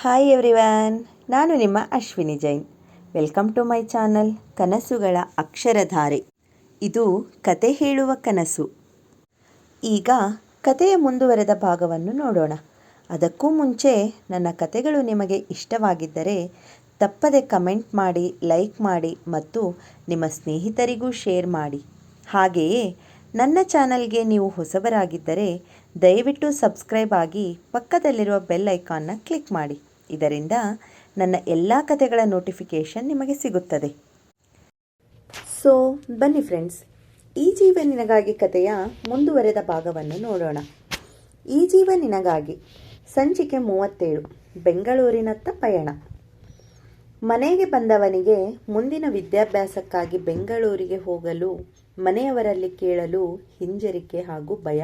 Hi everyone, ನಾನು ನಿಮ್ಮ Ashwini Jain. Welcome to my channel ಕನಸುಗಳ ಅಕ್ಷರಧಾರೆ. ಇದು ಕತೆ ಹೇಳುವ ಕನಸು. ಈಗ ಕತೆಯ ಮುಂದುವರೆದ ಭಾಗವನ್ನು ನೋಡೋಣ. ಅದಕ್ಕೂ ಮುಂಚೆ ನನ್ನ ಕತೆಗಳು ನಿಮಗೆ ಇಷ್ಟವಾಗಿದ್ದರೆ ತಪ್ಪದೆ ಕಮೆಂಟ್ ಮಾಡಿ, ಲೈಕ್ ಮಾಡಿ ಮತ್ತು ನಿಮ್ಮ ಸ್ನೇಹಿತರಿಗೂ ಶೇರ್ ಮಾಡಿ. ಹಾಗೆಯೇ ನನ್ನ ಚಾನಲ್ಗೆ ನೀವು ಹೊಸಬರಾಗಿದ್ದರೆ ದಯವಿಟ್ಟು ಸಬ್ಸ್ಕ್ರೈಬ್ ಆಗಿ ಪಕ್ಕದಲ್ಲಿರುವ ಬೆಲ್ ಐಕಾನ್ನ ಕ್ಲಿಕ್ ಮಾಡಿ. ಇದರಿಂದ ನನ್ನ ಎಲ್ಲ ಕತೆಗಳ ನೋಟಿಫಿಕೇಷನ್ ನಿಮಗೆ ಸಿಗುತ್ತದೆ. ಸೊ ಬನ್ನಿ ಫ್ರೆಂಡ್ಸ್, ಈ ಜೀವ ನಿನಗಾಗಿ ಕತೆಯ ಮುಂದುವರೆದ ಭಾಗವನ್ನು ನೋಡೋಣ. ಈ ಜೀವ ನಿನಗಾಗಿ ಸಂಚಿಕೆ 37, ಬೆಂಗಳೂರಿನತ್ತ ಪಯಣ. ಮನೆಗೆ ಬಂದವನಿಗೆ ಮುಂದಿನ ವಿದ್ಯಾಭ್ಯಾಸಕ್ಕಾಗಿ ಬೆಂಗಳೂರಿಗೆ ಹೋಗಲು ಮನೆಯವರಲ್ಲಿ ಕೇಳಲು ಹಿಂಜರಿಕೆ ಹಾಗೂ ಭಯ.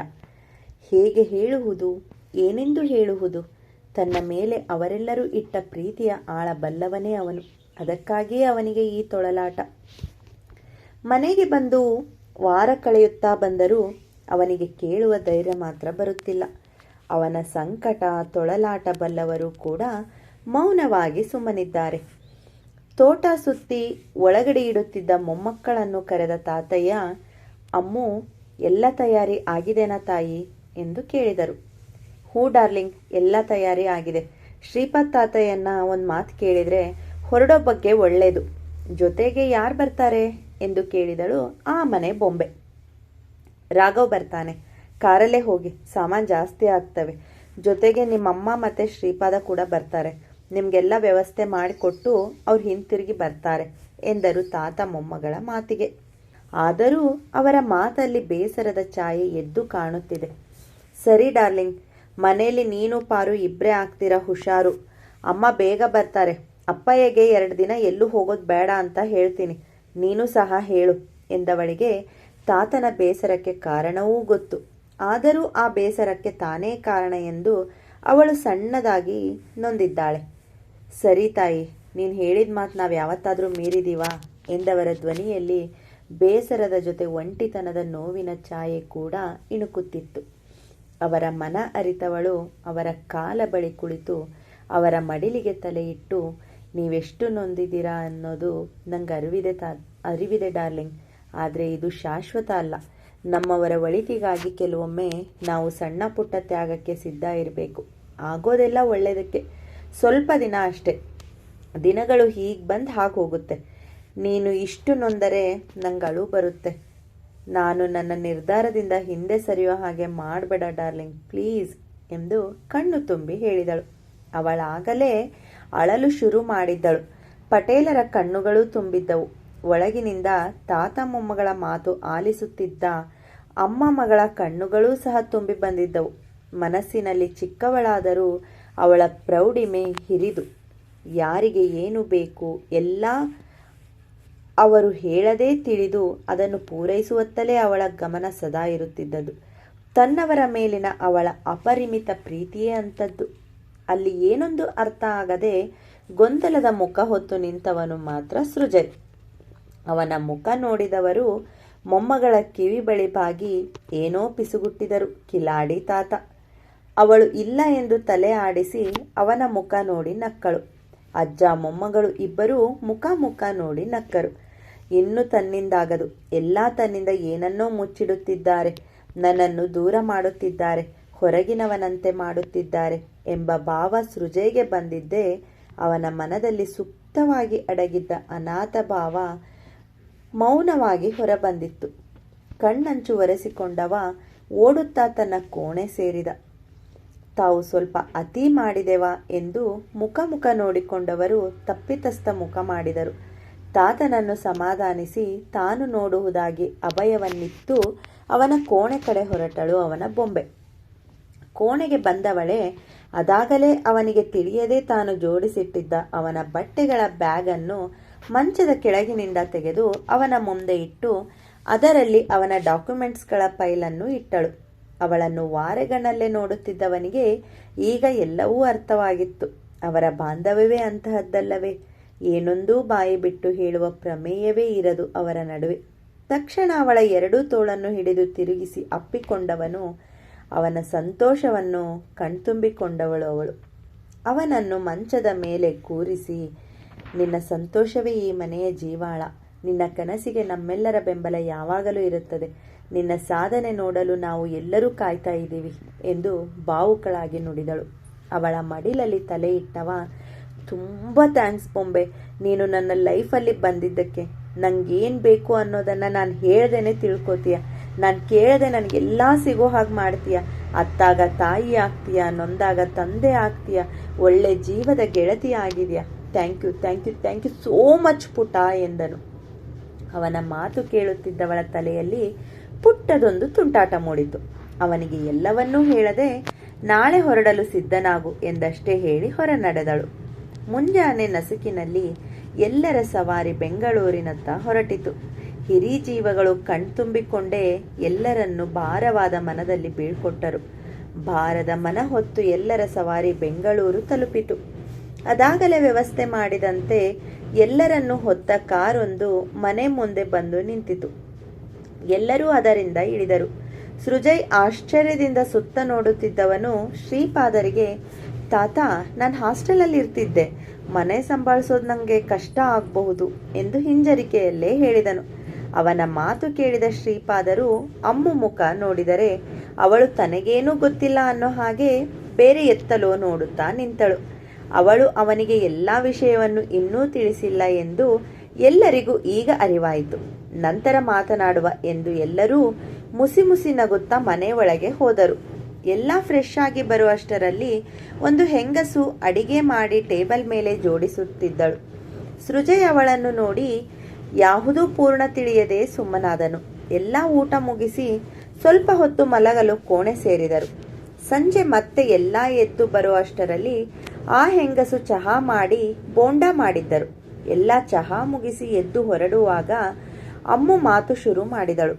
ಹೇಗೆ ಹೇಳುವುದು, ಏನೆಂದು ಹೇಳುವುದು? ತನ್ನ ಮೇಲೆ ಅವರೆಲ್ಲರೂ ಇಟ್ಟ ಪ್ರೀತಿಯ ಆಳ ಬಲ್ಲವನೇ ಅವನು. ಅದಕ್ಕಾಗಿಯೇ ಅವನಿಗೆ ಈ ತೊಳಲಾಟ. ಮನೆಗೆ ಬಂದು ವಾರ ಕಳೆಯುತ್ತಾ ಬಂದರೂ ಅವನಿಗೆ ಕೇಳುವ ಧೈರ್ಯ ಮಾತ್ರ ಬರುತ್ತಿಲ್ಲ. ಅವನ ಸಂಕಟ, ತೊಳಲಾಟ ಬಲ್ಲವರು ಕೂಡ ಮೌನವಾಗಿ ಸುಮ್ಮನಿದ್ದಾರೆ. ತೋಟ ಸುತ್ತಿ ಒಳಗಡೆ ಇಡುತ್ತಿದ್ದ ಮೊಮ್ಮಕ್ಕಳನ್ನು ಕರೆದ ತಾತಯ್ಯ, ಅಮ್ಮು, ಎಲ್ಲ ತಯಾರಿ ಆಗಿದೆನಾ ತಾಯಿ ಎಂದು ಕೇಳಿದರು. ಹೂ ಡಾರ್ಲಿಂಗ್, ಎಲ್ಲ ತಯಾರಿ ಆಗಿದೆ. ಶ್ರೀಪಾದ್ ತಾತಯ್ಯನ ಒಂದು ಮಾತು ಕೇಳಿದರೆ ಹೊರಡೋ ಬಗ್ಗೆ ಒಳ್ಳೆಯದು. ಜೊತೆಗೆ ಯಾರು ಬರ್ತಾರೆ ಎಂದು ಕೇಳಿದಳು ಆ ಮನೆ ಬೊಂಬೆ. ರಾಘವ್ ಬರ್ತಾನೆ, ಕಾರಲ್ಲೇ ಹೋಗಿ, ಸಾಮಾನು ಜಾಸ್ತಿ ಆಗ್ತವೆ. ಜೊತೆಗೆ ನಿಮ್ಮಮ್ಮ ಮತ್ತು ಶ್ರೀಪಾದ ಕೂಡ ಬರ್ತಾರೆ. ನಿಮಗೆಲ್ಲ ವ್ಯವಸ್ಥೆ ಮಾಡಿಕೊಟ್ಟು ಅವ್ರು ಹಿಂತಿರುಗಿ ಬರ್ತಾರೆ ಎಂದರು ತಾತ ಮೊಮ್ಮಗಳ ಮಾತಿಗೆ. ಆದರೂ ಅವರ ಮಾತಲ್ಲಿ ಬೇಸರದ ಛಾಯೆ ಎದ್ದು ಕಾಣುತ್ತಿದೆ. ಸರಿ ಡಾರ್ಲಿಂಗ್, ಮನೆಯಲ್ಲಿ ನೀನು ಪಾರು ಇಬ್ಬರೇ ಆಗ್ತೀರಾ, ಹುಷಾರು. ಅಮ್ಮ ಬೇಗ ಬರ್ತಾರೆ. ಅಪ್ಪಯ್ಯಗೆ 2 ದಿನ ಎಲ್ಲೂ ಹೋಗೋದು ಬೇಡ ಅಂತ ಹೇಳ್ತೀನಿ, ನೀನು ಸಹ ಹೇಳು ಎಂದವಳಿಗೆ ತಾತನ ಬೇಸರಕ್ಕೆ ಕಾರಣವೂ ಗೊತ್ತು. ಆದರೂ ಆ ಬೇಸರಕ್ಕೆ ತಾನೇ ಕಾರಣ ಎಂದು ಅವಳು ಸಣ್ಣದಾಗಿ ನೊಂದಿದ್ದಾಳೆ. ಸರಿ ತಾಯಿ, ನೀನು ಹೇಳಿದ ಮಾತು ನಾವು ಯಾವತ್ತಾದರೂ ಮೀರಿದೀವಾ ಎಂದವರ ಧ್ವನಿಯಲ್ಲಿ ಬೇಸರದ ಜೊತೆ ಒಂಟಿತನದ ನೋವಿನ ಛಾಯೆ ಕೂಡ ಇಣುಕುತ್ತಿತ್ತು. ಅವರ ಮನ ಅರಿತವಳು ಅವರ ಕಾಲ ಬಳಿ ಕುಳಿತು ಅವರ ಮಡಿಲಿಗೆ ತಲೆ ಇಟ್ಟು, ನೀವೆಷ್ಟು ನೊಂದಿದ್ದೀರಾ ಅನ್ನೋದು ನಂಗೆ ಅರಿವಿದೆ ಡಾರ್ಲಿಂಗ್. ಆದರೆ ಇದು ಶಾಶ್ವತ ಅಲ್ಲ. ನಮ್ಮವರ ಒಳಿತಿಗಾಗಿ ಕೆಲವೊಮ್ಮೆ ನಾವು ಸಣ್ಣ ಪುಟ್ಟ ತ್ಯಾಗಕ್ಕೆ ಸಿದ್ಧ ಇರಬೇಕು. ಆಗೋದೆಲ್ಲ ಒಳ್ಳೆಯದಕ್ಕೆ. ಸ್ವಲ್ಪ ದಿನ ಅಷ್ಟೆ. ದಿನಗಳು ಹೀಗೆ ಬಂದು ಹಾಗೆ ಹೋಗುತ್ತೆ. ನೀನು ಇಷ್ಟು ನೊಂದರೆ ನಂಗೆ ಅಳು ಬರುತ್ತೆ. ನಾನು ನನ್ನ ನಿರ್ಧಾರದಿಂದ ಹಿಂದೆ ಸರಿಯೋ ಹಾಗೆ ಮಾಡಬೇಡ ಡಾರ್ಲಿಂಗ್, ಪ್ಲೀಸ್ ಎಂದು ಕಣ್ಣು ತುಂಬಿ ಹೇಳಿದಳು. ಅವಳಾಗಲೇ ಅಳಲು ಶುರು ಮಾಡಿದ್ದಳು. ಪಟೇಲರ ಕಣ್ಣುಗಳೂ ತುಂಬಿದ್ದವು. ಒಳಗಿನಿಂದ ತಾತ ಮೊಮ್ಮಗಳ ಮಾತು ಆಲಿಸುತ್ತಿದ್ದ ಅಮ್ಮ ಮಗಳ ಕಣ್ಣುಗಳೂ ಸಹ ತುಂಬಿ ಬಂದಿದ್ದವು. ಮನಸ್ಸಿನಲ್ಲಿ ಚಿಕ್ಕವಳಾದರೂ ಅವಳ ಪ್ರೌಢಿಮೆ ಹಿರಿದು. ಯಾರಿಗೆ ಏನು ಬೇಕು ಎಲ್ಲ ಅವರು ಹೇಳದೇ ತಿಳಿದು ಅದನ್ನು ಪೂರೈಸುವತ್ತಲೇ ಅವಳ ಗಮನ ಸದಾ ಇರುತ್ತಿದ್ದದು. ತನ್ನವರ ಮೇಲಿನ ಅವಳ ಅಪರಿಮಿತ ಪ್ರೀತಿಯೇ ಅಂಥದ್ದು. ಅಲ್ಲಿ ಏನೊಂದು ಅರ್ಥ ಆಗದೆ ಗೊಂದಲದ ಮುಖ ಹೊತ್ತು ನಿಂತವನು ಮಾತ್ರ ಸೃಜನ್. ಅವನ ಮುಖ ನೋಡಿದವರು ಮೊಮ್ಮಗಳ ಕಿವಿ ಬಳಿ ಬಾಗಿ ಏನೋ ಪಿಸುಗುಟ್ಟಿದರು. ಕಿಲಾಡಿ ತಾತ. ಅವಳು ಇಲ್ಲ ಎಂದು ತಲೆ ಆಡಿಸಿ ಅವನ ಮುಖ ನೋಡಿ ನಕ್ಕಳು. ಅಜ್ಜ ಮೊಮ್ಮಗಳು ಇಬ್ಬರೂ ಮುಖ ನೋಡಿ ನಕ್ಕರು. ಇನ್ನು ತನ್ನಿಂದಾಗದು, ಎಲ್ಲ ತನ್ನಿಂದ ಏನನ್ನೋ ಮುಚ್ಚಿಡುತ್ತಿದ್ದಾರೆ, ನನ್ನನ್ನು ದೂರ ಮಾಡುತ್ತಿದ್ದಾರೆ, ಹೊರಗಿನವನಂತೆ ಮಾಡುತ್ತಿದ್ದಾರೆ ಎಂಬ ಭಾವ ಸೃಜೆಗೆ ಬಂದಿದ್ದೇ ಅವನ ಮನದಲ್ಲಿ ಸುಪ್ತವಾಗಿ ಅಡಗಿದ್ದ ಅನಾಥ ಭಾವ ಮೌನವಾಗಿ ಹೊರಬಂದಿತ್ತು. ಕಣ್ಣಂಚು ಒರೆಸಿಕೊಂಡವ ಓಡುತ್ತಾ ತನ್ನ ಕೋಣೆ ಸೇರಿದ. ತಾವು ಸ್ವಲ್ಪ ಅತಿ ಮಾಡಿದೆವಾ ಎಂದು ಮುಖ ನೋಡಿಕೊಂಡವರು ತಪ್ಪಿತಸ್ಥ ಮುಖ ಮಾಡಿದರು. ತಾತನನ್ನು ಸಮಾಧಾನಿಸಿ ತಾನು ನೋಡುವುದಾಗಿ ಅಭಯವನ್ನಿತ್ತು ಅವನ ಕೋಣೆ ಕಡೆ ಹೊರಟಳು ಅವನ ಬೊಂಬೆ. ಕೋಣೆಗೆ ಬಂದವಳೆ ಅದಾಗಲೇ ಅವನಿಗೆ ತಿಳಿಯದೆ ತಾನು ಜೋಡಿಸಿಟ್ಟಿದ್ದ ಅವನ ಬಟ್ಟೆಗಳ ಬ್ಯಾಗನ್ನು ಮಂಚದ ಕೆಳಗಿನಿಂದ ತೆಗೆದು ಅವನ ಮುಂದೆ ಇಟ್ಟು ಅದರಲ್ಲಿ ಅವನ ಡಾಕ್ಯುಮೆಂಟ್ಸ್ಗಳ ಫೈಲನ್ನು ಇಟ್ಟಳು. ಅವಳನ್ನು ವಾರೆಗಣ್ಣಲ್ಲೇ ನೋಡುತ್ತಿದ್ದವನಿಗೆ ಈಗ ಎಲ್ಲವೂ ಅರ್ಥವಾಗಿತ್ತು. ಅವರ ಬಾಂಧವ್ಯವೇ ಅಂತಹದ್ದಲ್ಲವೇ? ಏನೊಂದೂ ಬಾಯಿ ಬಿಟ್ಟು ಹೇಳುವ ಪ್ರಮೇಯವೇ ಇರದು ಅವರ ನಡುವೆ. ತಕ್ಷಣ ಅವಳ 2 ತೋಳನ್ನು ಹಿಡಿದು ತಿರುಗಿಸಿ ಅಪ್ಪಿಕೊಂಡವನು. ಅವನ ಸಂತೋಷವನ್ನು ಕಣ್ತುಂಬಿಕೊಂಡವಳು ಅವಳು. ಅವನನ್ನು ಮಂಚದ ಮೇಲೆ ಕೂರಿಸಿ, ನಿನ್ನ ಸಂತೋಷವೇ ಈ ಮನೆಯ ಜೀವಾಳ. ನಿನ್ನ ಕನಸಿಗೆ ನಮ್ಮೆಲ್ಲರ ಬೆಂಬಲ ಯಾವಾಗಲೂ ಇರುತ್ತದೆ. ನಿನ್ನ ಸಾಧನೆ ನೋಡಲು ನಾವು ಎಲ್ಲರೂ ಕಾಯ್ತಾ ಇದ್ದೀವಿ ಎಂದು ಭಾವುಕಳಾಗಿ ನುಡಿದಳು. ಅವಳ ಮಡಿಲಲ್ಲಿ ತಲೆ ಇಟ್ಟವ, ತುಂಬ ಥ್ಯಾಂಕ್ಸ್ ಬೊಂಬೆ, ನೀನು ನನ್ನ ಲೈಫಲ್ಲಿ ಬಂದಿದ್ದಕ್ಕೆ. ನಂಗೇನು ಬೇಕು ಅನ್ನೋದನ್ನು ನಾನು ಹೇಳ್ದೇನೆ ತಿಳ್ಕೊತೀಯ. ನಾನು ಕೇಳದೆ ನನಗೆಲ್ಲ ಸಿಗೋ ಹಾಗೆ ಮಾಡ್ತೀಯ. ಅತ್ತಾಗ ತಾಯಿ ಆಗ್ತೀಯ, ನೊಂದಾಗ ತಂದೆ ಆಗ್ತೀಯ, ಒಳ್ಳೆ ಜೀವದ ಗೆಳತಿ ಆಗಿದೆಯಾ. Thank you thank you thank you so much ಪುಟ ಎಂದನು. ಅವನ ಮಾತು ಕೇಳುತ್ತಿದ್ದವಳ ತಲೆಯಲ್ಲಿ ಪುಟ್ಟದೊಂದು ತುಂಟಾಟ ಮೂಡಿತು. ಅವನಿಗೆ ಎಲ್ಲವನ್ನೂ ಹೇಳದೆ ನಾಳೆ ಹೊರಡಲು ಸಿದ್ಧನಾಗು ಎಂದಷ್ಟೇ ಹೇಳಿ ಹೊರ ನಡೆದಳು. ಮುಂಜಾನೆ ನಸುಕಿನಲ್ಲಿ ಎಲ್ಲರ ಸವಾರಿ ಬೆಂಗಳೂರಿನತ್ತ ಹೊರಟಿತು. ಹಿರೀ ಜೀವಗಳು ಕಣ್ತುಂಬಿಕೊಂಡೇ ಎಲ್ಲರನ್ನೂ ಭಾರವಾದ ಮನದಲ್ಲಿ ಬೀಳ್ಕೊಟ್ಟರು. ಭಾರದ ಮನ ಹೊತ್ತು ಎಲ್ಲರ ಸವಾರಿ ಬೆಂಗಳೂರು ತಲುಪಿತು. ಅದಾಗಲೇ ವ್ಯವಸ್ಥೆ ಮಾಡಿದಂತೆ ಎಲ್ಲರನ್ನೂ ಹೊತ್ತ ಕಾರೊಂದು ಮನೆ ಮುಂದೆ ಬಂದು ನಿಂತಿತು. ಎಲ್ಲರೂ ಅದರಿಂದ ಇಳಿದರು. ಸೃಜಯ್ ಆಶ್ಚರ್ಯದಿಂದ ಸುತ್ತ ನೋಡುತ್ತಿದ್ದವನು ಶ್ರೀಪಾದರಿಗೆ, ತಾತ, ನಾನು ಹಾಸ್ಟೆಲಲ್ಲಿ ಇರ್ತಿದ್ದೆ, ಮನೆ ಸಂಭಾಳಿಸೋದು ನನಗೆ ಕಷ್ಟ ಆಗಬಹುದು ಎಂದು ಹಿಂಜರಿಕೆಯಲ್ಲೇ ಹೇಳಿದನು. ಅವನ ಮಾತು ಕೇಳಿದ ಶ್ರೀಪಾದರು ಅಮ್ಮು ಮುಖ ನೋಡಿದರೆ ಅವಳು ತನಗೇನೂ ಗೊತ್ತಿಲ್ಲ ಅನ್ನೋ ಹಾಗೆ ಬೇರೆ ಎತ್ತಲೋ ನೋಡುತ್ತಾ ನಿಂತಳು. ಅವಳು ಅವನಿಗೆ ಎಲ್ಲ ವಿಷಯವನ್ನು ಇನ್ನೂ ತಿಳಿಸಿಲ್ಲ ಎಂದು ಎಲ್ಲರಿಗೂ ಈಗ ಅರಿವಾಯಿತು. ನಂತರ ಮಾತನಾಡುವ ಎಂದು ಎಲ್ಲರೂ ಮುಸಿ ಮುಸಿ ನಗುತ್ತಾ ಮನೆ ಒಳಗೆ ಹೋದರು. ಎಲ್ಲ ಫ್ರೆಶ್ ಆಗಿ ಬರುವಷ್ಟರಲ್ಲಿ ಒಂದು ಹೆಂಗಸು ಅಡಿಗೆ ಮಾಡಿ ಟೇಬಲ್ ಮೇಲೆ ಜೋಡಿಸುತ್ತಿದ್ದಳು. ಸೃಜಯ್ ಅವಳನ್ನು ನೋಡಿ ಯಾವುದೂ ಪೂರ್ಣ ತಿಳಿಯದೆ ಸುಮ್ಮನಾದನು. ಎಲ್ಲ ಊಟ ಮುಗಿಸಿ ಸ್ವಲ್ಪ ಹೊತ್ತು ಮಲಗಲು ಕೋಣೆ ಸೇರಿದರು. ಸಂಜೆ ಮತ್ತೆ ಎಲ್ಲ ಎದ್ದು ಬರುವಷ್ಟರಲ್ಲಿ ಆ ಹೆಂಗಸು ಚಹಾ ಮಾಡಿ ಬೋಂಡ ಮಾಡಿದ್ದರು. ಎಲ್ಲ ಚಹಾ ಮುಗಿಸಿ ಎದ್ದು ಹೊರಡುವಾಗ ಅಮ್ಮು ಮಾತು ಶುರು ಮಾಡಿದಳು.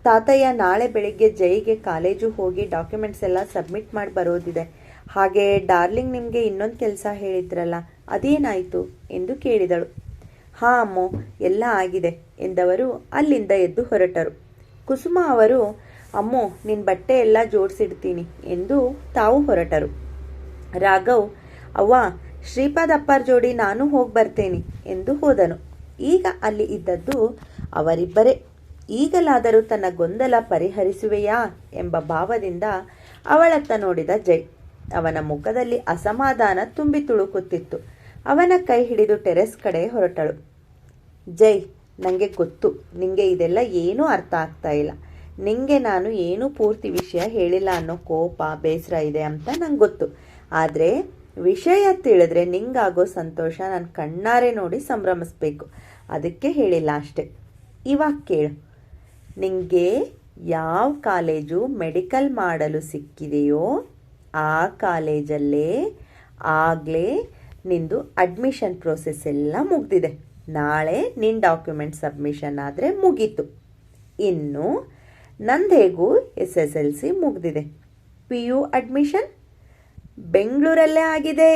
ತಾತಯ್ಯ, ನಾಳೆ ಬೆಳಿಗ್ಗೆ ಜೈಗೆ ಕಾಲೇಜು ಹೋಗಿ ಡಾಕ್ಯುಮೆಂಟ್ಸ್ ಎಲ್ಲ ಸಬ್ಮಿಟ್ ಮಾಡಿ ಬರೋದಿದೆ. ಹಾಗೆ ಡಾರ್ಲಿಂಗ್ ನಿಮಗೆ ಇನ್ನೊಂದು ಕೆಲಸ ಹೇಳಿದ್ರಲ್ಲ, ಅದೇನಾಯಿತು ಎಂದು ಕೇಳಿದಳು. ಹಾಂ ಅಮ್ಮು, ಎಲ್ಲ ಆಗಿದೆ ಎಂದವರು ಅಲ್ಲಿಂದ ಎದ್ದು ಹೊರಟರು. ಕುಸುಮ ಅವರು, ಅಮ್ಮು, ನಿನ್ನ ಬಟ್ಟೆ ಎಲ್ಲ ಜೋಡಿಸಿಡ್ತೀನಿ ಎಂದು ತಾವು ಹೊರಟರು. ರಾಘವ್, ಅವ್ವ, ಶ್ರೀಪಾದ್ ಅಪ್ಪಾರ ಜೋಡಿ ನಾನು ಹೋಗಿ ಬರ್ತೇನೆ ಎಂದು ಹೋದನು. ಈಗ ಅಲ್ಲಿ ಇದ್ದದ್ದು ಅವರಿಬ್ಬರೇ. ಈಗಲಾದರೂ ತನ್ನ ಗೊಂದಲ ಪರಿಹರಿಸುವೆಯಾ ಎಂಬ ಭಾವದಿಂದ ಅವಳತ್ತ ನೋಡಿದ ಜೈ. ಅವನ ಮುಖದಲ್ಲಿ ಅಸಮಾಧಾನ ತುಂಬಿ ತುಳುಕುತ್ತಿತ್ತು. ಅವನ ಕೈ ಹಿಡಿದು ಟೆರೆಸ್ ಕಡೆ ಹೊರಟಳು. ಜೈ, ನನಗೆ ಗೊತ್ತು ನಿಂಗೆ ಇದೆಲ್ಲ ಏನೂ ಅರ್ಥ ಆಗ್ತಾ ಇಲ್ಲ. ನಿಂಗೆ ನಾನು ಏನೂ ಪೂರ್ತಿ ವಿಷಯ ಹೇಳಿಲ್ಲ ಅನ್ನೋ ಕೋಪ ಬೇಸರ ಇದೆ ಅಂತ ನಂಗೆ ಗೊತ್ತು. ಆದರೆ ವಿಷಯ ತಿಳಿದ್ರೆ ನಿಂಗಾಗೋ ಸಂತೋಷ ನಾನು ಕಣ್ಣಾರೆ ನೋಡಿ ಸಂಭ್ರಮಿಸ್ಬೇಕು. ಅದಕ್ಕೆ ಹೇಳಿಲ್ಲ ಅಷ್ಟೆ. ಇವಾಗ ಕೇಳು, ನಿಂಗೆ ಯಾವ ಕಾಲೇಜು ಮೆಡಿಕಲ್ ಮಾಡಲು ಸಿಕ್ಕಿದೆಯೋ ಆ ಕಾಲೇಜಲ್ಲೇ ಆಗಲೇ ನಿಂದು ಅಡ್ಮಿಷನ್ ಪ್ರೋಸೆಸ್ ಎಲ್ಲ ಮುಗ್ದಿದೆ. ನಾಳೆ ನಿನ್ನ ಡಾಕ್ಯುಮೆಂಟ್ ಸಬ್ಮಿಷನ್ ಆದರೆ ಮುಗೀತು. ಇನ್ನು ನಂದು ಹೇಗೂ SSLC ಮುಗ್ದಿದೆ. PU ಅಡ್ಮಿಷನ್ ಬೆಂಗಳೂರಲ್ಲೇ ಆಗಿದೆ.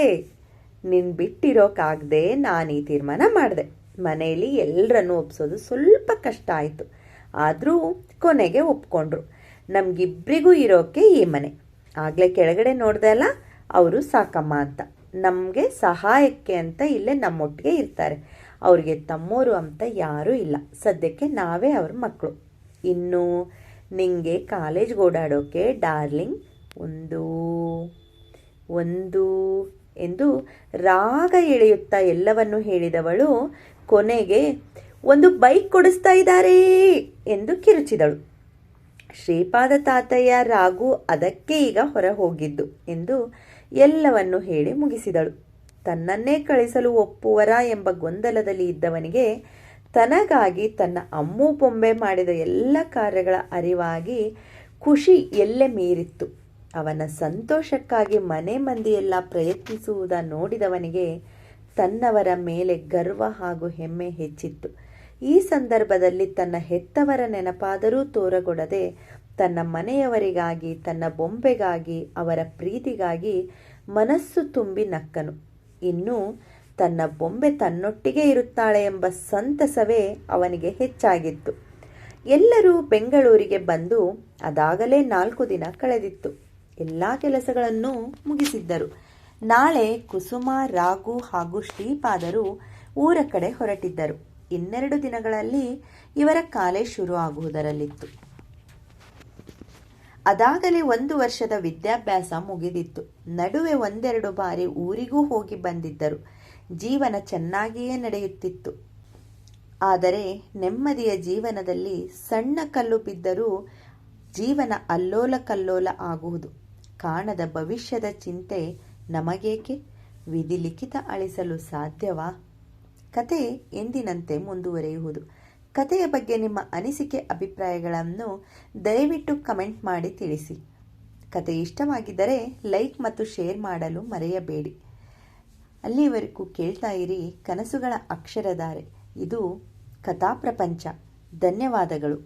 ನಿನ್ನ ಬಿಟ್ಟಿರೋಕ್ಕಾಗದೆ ನಾನು ಈ ತೀರ್ಮಾನ ಮಾಡಿದೆ. ಮನೆಯಲ್ಲಿ ಎಲ್ಲರನ್ನೂ ಒಪ್ಸೋದು ಸ್ವಲ್ಪ ಕಷ್ಟ ಆಯಿತು. ಆದರೂ ಕೊನೆಗೆ ಒಪ್ಕೊಂಡ್ರು. ನಮಗಿಬ್ಬರಿಗೂ ಇರೋಕ್ಕೆ ಈ ಮನೆ. ಆಗಲೇ ಕೆಳಗಡೆ ನೋಡ್ದೆ ಅಲ್ಲ, ಅವರು ಸಾಕಮ್ಮ ಅಂತ. ನಮಗೆ ಸಹಾಯಕ್ಕೆ ಅಂತ ಇಲ್ಲೇ ನಮ್ಮೊಟ್ಟಿಗೆ ಇರ್ತಾರೆ. ಅವ್ರಿಗೆ ತಮ್ಮೋರು ಅಂತ ಯಾರೂ ಇಲ್ಲ. ಸದ್ಯಕ್ಕೆ ನಾವೇ ಅವ್ರ ಮಕ್ಕಳು. ಇನ್ನು ನಿಂಗೆ ಕಾಲೇಜ್ಗೆ ಓಡಾಡೋಕ್ಕೆ ಡಾರ್ಲಿಂಗ್ ಒಂದು ಎಂದು ರಾಗ ಎಳೆಯುತ್ತಾ ಎಲ್ಲವನ್ನೂ ಹೇಳಿದವಳು ಕೊನೆಗೆ ಒಂದು ಬೈಕ್ ಕೊಡಿಸ್ತಾ ಇದ್ದಾರೆ ಎಂದು ಕಿರುಚಿದಳು. ಶ್ರೀಪಾದ ತಾತಯ್ಯ ರಾಘು ಅದಕ್ಕೆ ಈಗ ಹೊರ ಹೋಗಿದ್ದು ಎಂದು ಎಲ್ಲವನ್ನೂ ಹೇಳಿ ಮುಗಿಸಿದಳು. ತನ್ನನ್ನೇ ಕಳಿಸಲು ಒಪ್ಪುವರ ಎಂಬ ಗೊಂದಲದಲ್ಲಿ ಇದ್ದವನಿಗೆ ತನಗಾಗಿ ತನ್ನ ಅಮ್ಮು ಬೊಂಬೆ ಮಾಡಿದ ಎಲ್ಲ ಕಾರ್ಯಗಳ ಅರಿವಾಗಿ ಖುಷಿ ಎಲ್ಲೆ ಮೀರಿತ್ತು. ಅವನ ಸಂತೋಷಕ್ಕಾಗಿ ಮನೆ ಮಂದಿಯೆಲ್ಲ ಪ್ರಯತ್ನಿಸುವುದ ನೋಡಿದವನಿಗೆ ತನ್ನವರ ಮೇಲೆ ಗರ್ವ ಹಾಗೂ ಹೆಮ್ಮೆ ಹೆಚ್ಚಿತ್ತು. ಈ ಸಂದರ್ಭದಲ್ಲಿ ತನ್ನ ಹೆತ್ತವರ ನೆನಪಾದರೂ ತೋರಗೊಡದೆ ತನ್ನ ಮನೆಯವರಿಗಾಗಿ, ತನ್ನ ಬೊಂಬೆಗಾಗಿ, ಅವರ ಪ್ರೀತಿಗಾಗಿ ಮನಸ್ಸು ತುಂಬಿ ನಕ್ಕನು. ಇನ್ನು ತನ್ನ ಬೊಂಬೆ ತನ್ನೊಟ್ಟಿಗೆ ಇರುತ್ತಾಳೆ ಎಂಬ ಸಂತಸವೇ ಅವನಿಗೆ ಹೆಚ್ಚಾಗಿತ್ತು. ಎಲ್ಲರೂ ಬೆಂಗಳೂರಿಗೆ ಬಂದು ಅದಾಗಲೇ 4 ದಿನ ಕಳೆದಿತ್ತು. ಎಲ್ಲ ಕೆಲಸಗಳನ್ನು ಮುಗಿಸಿದ್ದರು. ನಾಳೆ ಕುಸುಮ, ರಾಘು ಹಾಗೂ ಶ್ರೀಪಾದರು ಊರ ಕಡೆ ಹೊರಟಿದ್ದರು. ಇನ್ನೆರಡು ದಿನಗಳಲ್ಲಿ ಇವರ ಕಾಲೇಜ್ ಶುರು ಆಗುವುದರಲ್ಲಿತ್ತು. ಅದಾಗಲೇ 1 ವರ್ಷದ ವಿದ್ಯಾಭ್ಯಾಸ ಮುಗಿದಿತ್ತು. ನಡುವೆ ಒಂದೆರಡು ಬಾರಿ ಊರಿಗೂ ಹೋಗಿ ಬಂದಿದ್ದರು. ಜೀವನ ಚೆನ್ನಾಗಿಯೇ ನಡೆಯುತ್ತಿತ್ತು. ಆದರೆ ನೆಮ್ಮದಿಯ ಜೀವನದಲ್ಲಿ ಸಣ್ಣ ಕಲ್ಲು ಬಿದ್ದರೂ ಜೀವನ ಅಲ್ಲೋಲ ಕಲ್ಲೋಲ ಆಗುವುದು. ಕಾಣದ ಭವಿಷ್ಯದ ಚಿಂತೆ ನಮಗೇಕೆ? ವಿಧಿ ಲಿಖಿತ ಅಳಿಸಲು ಸಾಧ್ಯವಾ? ಕತೆ ಎಂದಿನಂತೆ ಮುಂದುವರಿಯುವುದು. ಕತೆಯ ಬಗ್ಗೆ ನಿಮ್ಮ ಅನಿಸಿಕೆ ಅಭಿಪ್ರಾಯಗಳನ್ನು ದಯವಿಟ್ಟು ಕಮೆಂಟ್ ಮಾಡಿ ತಿಳಿಸಿ. ಕತೆ ಇಷ್ಟವಾಗಿದ್ದರೆ ಲೈಕ್ ಮತ್ತು ಶೇರ್ ಮಾಡಲು ಮರೆಯಬೇಡಿ. ಅಲ್ಲಿವರೆಗೂ ಕೇಳ್ತಾ ಇರಿ ಕನಸುಗಳ ಅಕ್ಷರಧಾರೆ. ಇದು ಕಥಾ ಪ್ರಪಂಚ. ಧನ್ಯವಾದಗಳು.